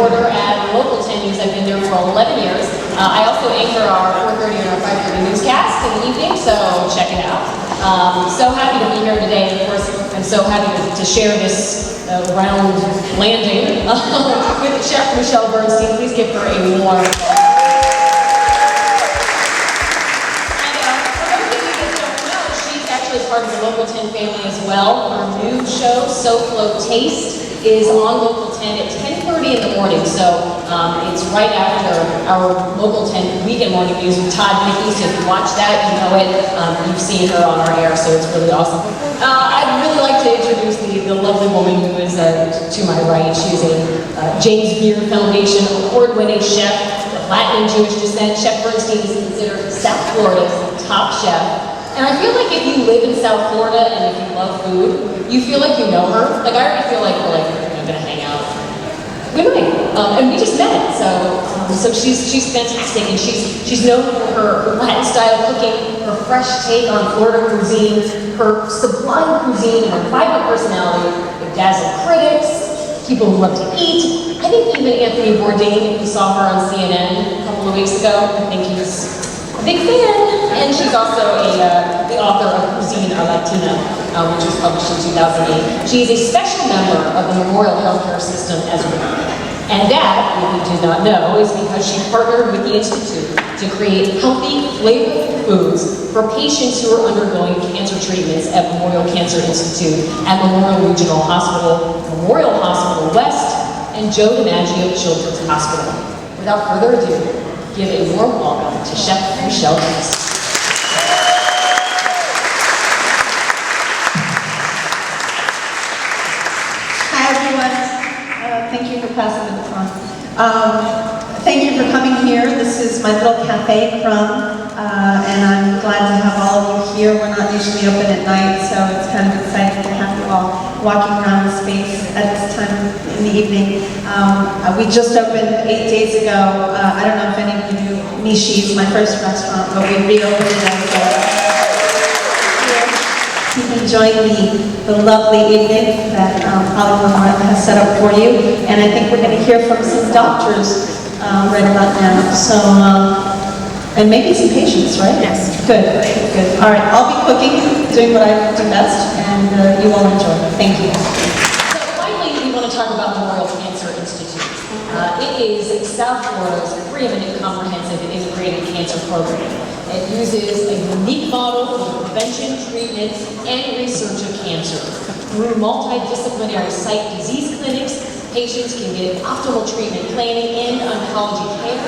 reporter at Local 10 News. I've been there for 11 years. I also anchor our 4:30 and our 5:30 newscast in the evening, so check it out. So happy to be here today. Of course, I'm so happy to share this round landing with Chef Michelle Bernstein. Please give her a warm applause. Part of the Local 10 family as well. Our new show, So Flow Taste, is on Local 10 at 10:30 in the morning. So it's right after our Local 10 weekend morning news with Todd Mickey. So if you watch that, you know it. You've seen her on our air, so it's really awesome. I'd really like to introduce the lovely woman who is to my right. She's a James Beard Foundation award-winning chef of Latin and Jewish descent. Chef Bernstein is considered South Florida's top chef. And I feel like if you live in South Florida and if you love food, you feel like you know her. Like, I already feel like we're gonna hang out. Good night. And we just met. So she's fantastic, and she's known for her Latin style cooking, her fresh take on Florida cuisine, her sublime cuisine, and her vibrant personality that dazzle critics, people who love to eat. I think even Anthony Bourdain, who saw her on CNN a couple of weeks ago, I think he's a big fan. And she's also the author of Cuisine a Latina, which was published in 2008. She is a special member of the Memorial Healthcare System as well. And that, if you did not know, is because she partnered with the Institute to create healthy, flavorful foods for patients who are undergoing cancer treatments at Memorial Cancer Institute at Memorial Regional Hospital, Memorial Hospital West, and Joe DiMaggio Children's Hospital. Without further ado, give a warm welcome to Chef Michelle Bernstein. Thank you for passing the baton. Thank you for coming here. This is my little cafe, Crumb, and I'm glad to have all of you here. We're not usually open at night, so it's kind of exciting to have you all walking around the space at this time in the evening. We just opened 8 days ago. I don't know if any of you knew Mishi's, my first restaurant, but we reopened it. Enjoying the lovely evening that Hollywood Martha has set up for you, and I think we're going to hear from some doctors right about now. So, and maybe some patients, right? Yes. Good. Good. All right. I'll be cooking, doing what I do best, and you all enjoy. Thank you. So finally, we want to talk about Memorial Cancer Institute. It is South Florida's preeminent comprehensive and integrated cancer program. It uses a unique model for the prevention, treatment, and research of cancer. Through multidisciplinary site disease clinics, patients can get optimal treatment planning and oncology care.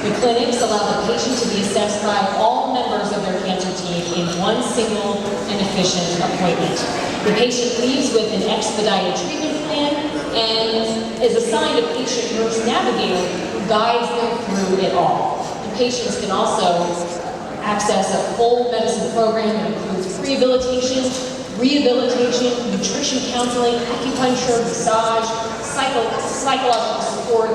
The clinics allow the patient to be assessed by all members of their cancer team in one single and efficient appointment. The patient leaves with an expedited treatment plan and is assigned a patient nurse navigator who guides them through it all. The patients can also access a full medicine program that includes rehabilitation, nutrition counseling, acupuncture, massage, psychological support.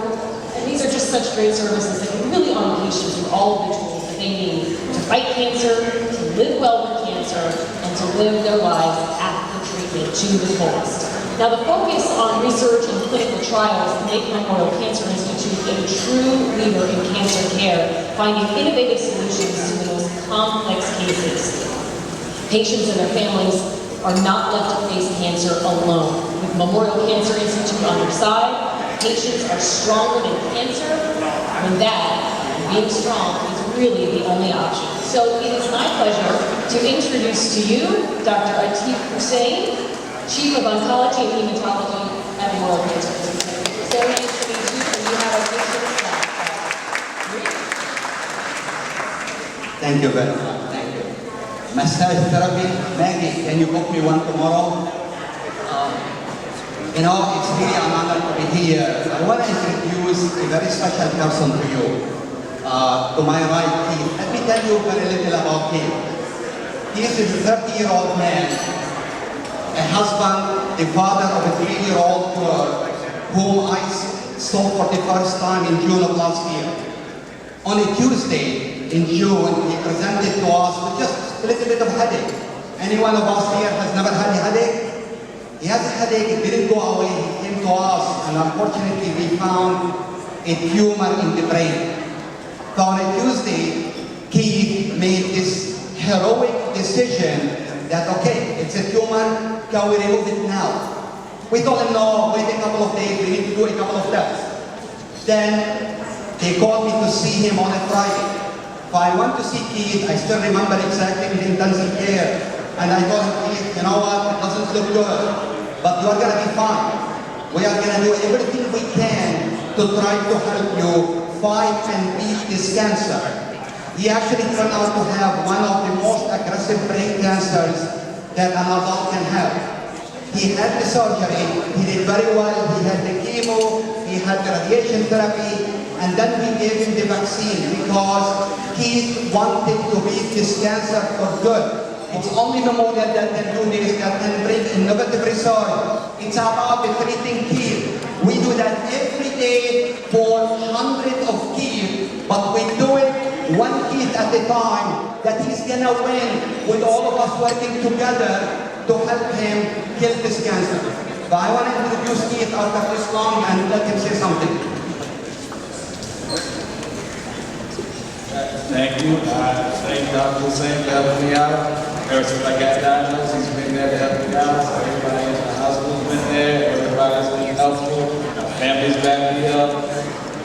And these are just such great services that can really arm patients with all of the tools that they need to fight cancer, to live well with cancer, and to live their lives after treatment to the fullest. Now, the focus on research and clinical trials make Memorial Cancer Institute a true leader in cancer care, finding innovative solutions to the most complex cases. Patients and their families are not left to face cancer alone. With Memorial Cancer Institute on their side, patients are stronger than cancer, and that, being strong, is really the only option. So it is my pleasure to introduce to you Dr. Atif Hussain, Chief of Oncology and Hematology at Memorial Cancer Institute. So nice to meet you, and you have a picture of that. Thank you very much. Thank you. Massage therapy, Maggie, can you book me one tomorrow? You know, it's really an honor to be here. I want to introduce a very special person to you. To my right, Keith. Let me tell you very little about Keith. Keith is a 30-year-old man, a husband, the father of a 3-year-old girl, whom I saw for the first time in June of last year. On a Tuesday in June, he presented to us with just a little bit of headache. Any one of us here has never had a headache? He has a headache, it didn't go away, he came to us and unfortunately we found a tumor in the brain. So on a Tuesday, Keith made this heroic decision that, okay, it's a tumor, can we remove it now? We told him, no, wait a couple of days, we need to do a couple of tests. Then they called me to see him on a Friday. So I went to see Keith, I still remember exactly in intensive care, and I told him, Keith, you know what, it doesn't look good, but you are going to be fine. We are going to do everything we can to try to help you fight and beat this cancer. He actually turned out to have one of the most aggressive brain cancers that an adult can have. He had the surgery, he did very well, he had the chemo, he had the radiation therapy, and then we gave him the vaccine because he wanted to beat this cancer for good. It's only pneumonia that can do this, that can bring innovative research. It's about treating kids. We do that every day for hundreds of kids, but we do it one kid at a time, that he's gonna win with all of us working together to help him kill this cancer. So I want to introduce Keith after this long and let him say something. Thank you. Thank Dr. Hussein for helping me out. Ever since I got diagnosed, he's been there to help me out. So everybody in the hospital's been there. Everybody's been helpful. My family's backed me up.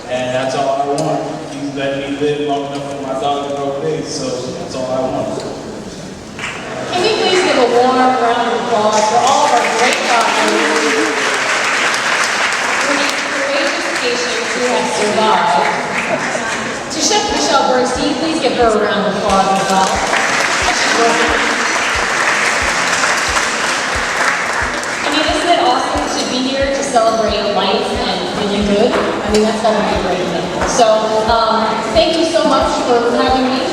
And that's all I want. He's let me live long enough for my daughter to grow big. So that's all I want. Can we please give a warm round of applause for all of our great doctors, for these courageous patients who have survived. To Chef Michelle Bernstein, please give her a round of applause as well. She's working. I mean, isn't it awesome to be here to celebrate life and feeling good? I mean, that's gotta be a great thing. So, thank you so much for having me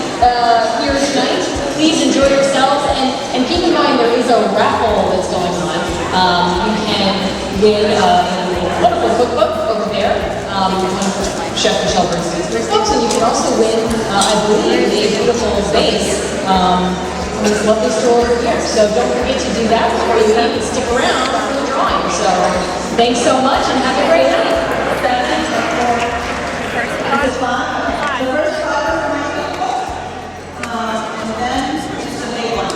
here tonight. Please enjoy yourselves, and keep in mind there is a raffle that's going on. You can win a wonderful cookbook over there, one of Chef Michelle Bernstein's books, and you can also win, I believe, a beautiful vase from this lovely store over here. So don't forget to do that before you leave and stick around for the drawing. So thanks so much and have a great night. This is fun. The first spot is for my cookbook. And then it's the late one.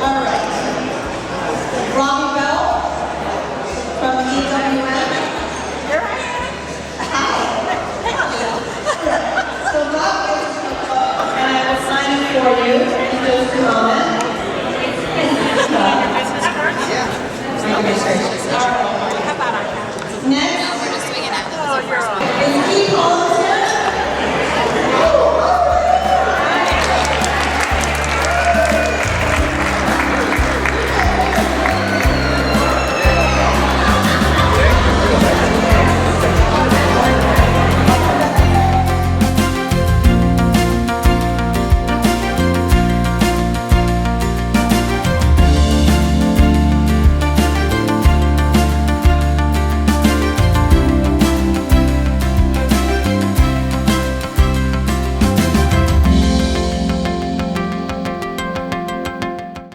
All right. Robbie Bell from EWN. Here I am. Hi. So Rob gets his cookbook, and I will sign it for you in just a moment. Business cards? My goodness gracious. All right. How about I have? Next Oh, you're on. is Keith Hall.